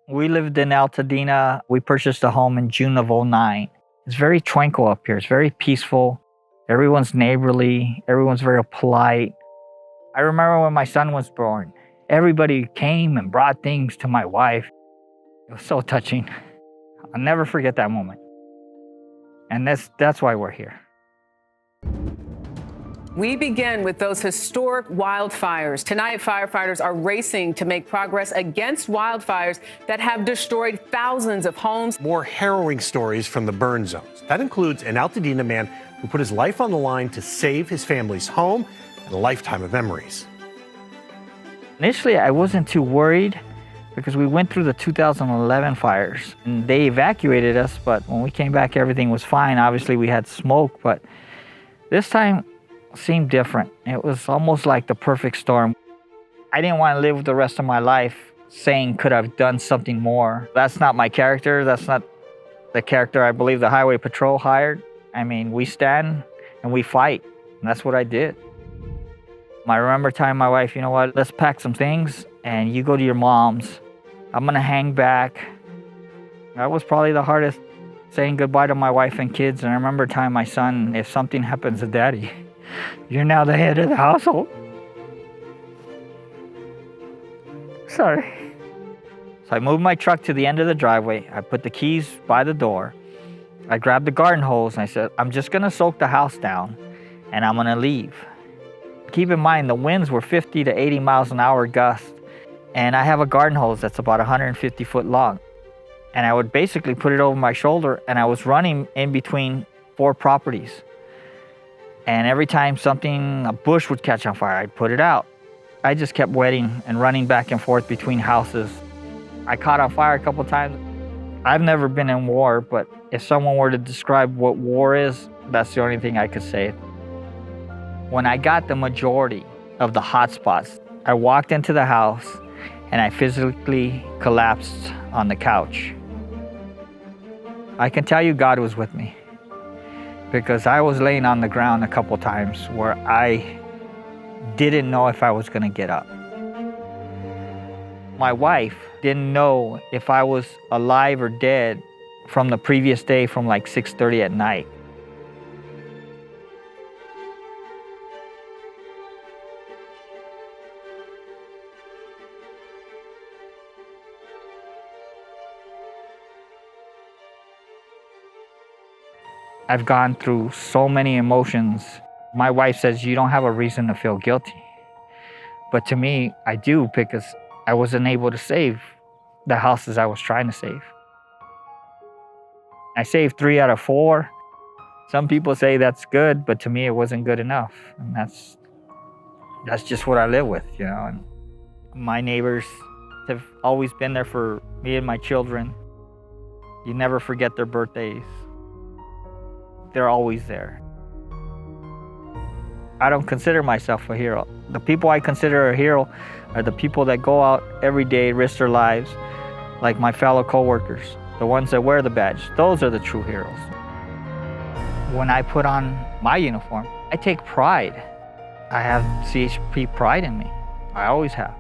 We lived in Altadena. We purchased a home in June of '09. It's very tranquil up here. It's very peaceful. Everyone's neighborly. Everyone's very polite. I remember when my son was born, everybody came and brought things to my wife. It was so touching. I'll never forget that moment. And that's why we're here. We begin with those historic wildfires. Tonight, firefighters are racing to make progress against wildfires that have destroyed thousands of homes. More harrowing stories from the burn zones. That includes an Altadena man who put his life on the line to save his family's home and a lifetime of memories. Initially, I wasn't too worried because we went through the 2011 fires and they evacuated us, but when we came back, everything was fine. Obviously, we had smoke, but this time seemed different. It was almost like the perfect storm. I didn't want to live the rest of my life saying, could I've done something more? That's not my character. That's not the character I believe the Highway Patrol hired. I mean, we stand and we fight, and that's what I did. I remember telling my wife, you know what, let's pack some things and you go to your mom's. I'm gonna hang back. That was probably the hardest, saying goodbye to my wife and kids. And I remember telling my son, if something happens to Daddy, you're now the head of the household. Sorry. So I moved my truck to the end of the driveway. I put the keys by the door. I grabbed the garden hose and I said, I'm just gonna soak the house down and I'm gonna leave. Keep in mind, the winds were 50 to 80 miles an hour gust. And I have a garden hose that's about 150 foot long. And I would basically put it over my shoulder and I was running in between 4 properties. And every time a bush would catch on fire, I'd put it out. I just kept wetting and running back and forth between houses. I caught on fire a couple times. I've never been in war, but if someone were to describe what war is, that's the only thing I could say. When I got the majority of the hot spots, I walked into the house and I physically collapsed on the couch. I can tell you God was with me, because I was laying on the ground a couple times where I didn't know if I was gonna get up. My wife didn't know if I was alive or dead from the previous day, from like 6:30 at night. I've gone through so many emotions. My wife says, you don't have a reason to feel guilty. But to me, I do, because I wasn't able to save the houses I was trying to save. I saved 3 out of 4. Some people say that's good, but to me, it wasn't good enough. And that's just what I live with, you know. And my neighbors have always been there for me and my children. You never forget their birthdays. They're always there. I don't consider myself a hero. The people I consider a hero are the people that go out every day, risk their lives, like my fellow coworkers, the ones that wear the badge. Those are the true heroes. When I put on my uniform, I take pride. I have CHP pride in me. I always have.